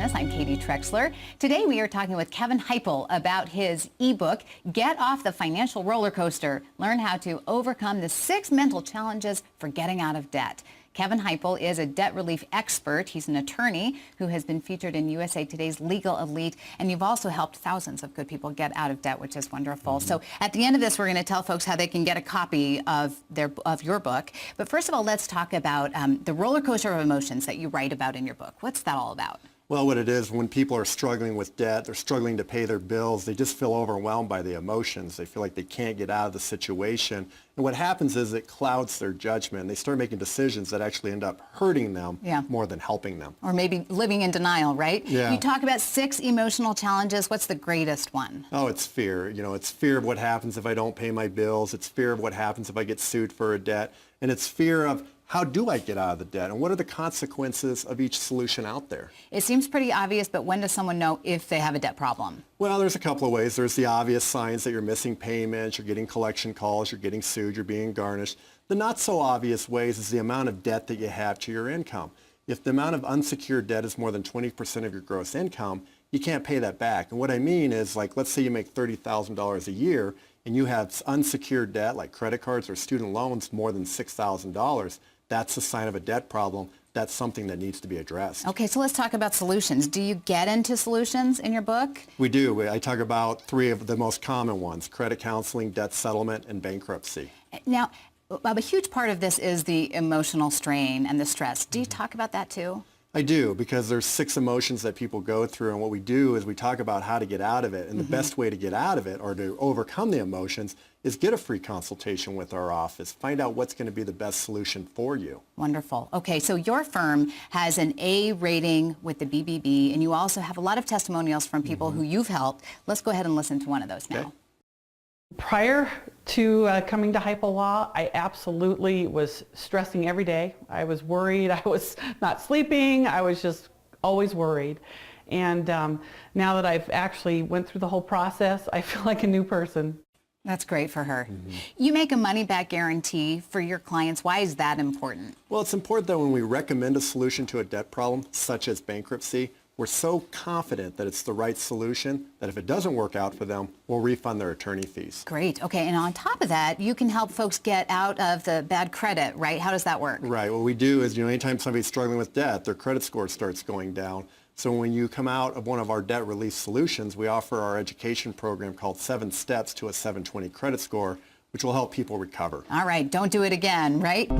Business. I'm Katie Trexler. Today we are talking with Kevin Heipel about his ebook, Get Off the Financial Roller Coaster. Learn how to overcome the 6 mental challenges for getting out of debt. Kevin Heipel is a debt relief expert. He's an attorney who has been featured in USA Today's Legal Elite, and you've also helped thousands of good people get out of debt, which is wonderful. So at the end of this, we're going to tell folks how they can get a copy of your book. But first of all, let's talk about the roller coaster of emotions that you write about in your book. What's that all about? Well, what it is, when people are struggling with debt, they're struggling to pay their bills, they just feel overwhelmed by the emotions. They feel like they can't get out of the situation. And what happens is it clouds their judgment. They start making decisions that actually end up hurting them more than helping them. Or maybe living in denial, right? Yeah. You talk about 6 emotional challenges. What's the greatest one? Oh, it's fear. You know, it's fear of what happens if I don't pay my bills. It's fear of what happens if I get sued for a debt. And it's fear of how do I get out of the debt, and what are the consequences of each solution out there? It seems pretty obvious, but when does someone know if they have a debt problem? Well, there's a couple of ways. There's the obvious signs that you're missing payments, you're getting collection calls, you're getting sued, you're being garnished. The not so obvious ways is the amount of debt that you have to your income. If the amount of unsecured debt is more than 20% of your gross income, you can't pay that back. And what I mean is, like, let's say you make $30,000 a year and you have unsecured debt like credit cards or student loans more than $6,000. That's a sign of a debt problem. That's something that needs to be addressed. Okay, so let's talk about solutions. Do you get into solutions in your book? We do. I talk about 3 of the most common ones: credit counseling, debt settlement, and bankruptcy. Now, a huge part of this is the emotional strain and the stress. Do you talk about that too? I do, because there's 6 emotions that people go through, and what we do is we talk about how to get out of it, and the best way to get out of it or to overcome the emotions is get a free consultation with our office. Find out what's going to be the best solution for you. Wonderful. Okay, so your firm has an A rating with the BBB, and you also have a lot of testimonials from people who you've helped. Let's go ahead and listen to one of those now. Okay. Prior to coming to Heipel Law, I absolutely was stressing every day. I was worried. I was not sleeping. I was just always worried. And now that I've actually went through the whole process, I feel like a new person. That's great for her. You make a money-back guarantee for your clients. Why is that important? Well, it's important that when we recommend a solution to a debt problem, such as bankruptcy, we're so confident that it's the right solution that if it doesn't work out for them, we'll refund their attorney fees. Great. Okay, and on top of that, you can help folks get out of the bad credit, right? How does that work? Right. What we do is, anytime somebody's struggling with debt, their credit score starts going down. So when you come out of one of our debt relief solutions, we offer our education program called 7 Steps to a 720 credit score, which will help people recover. All right, don't do it again, right?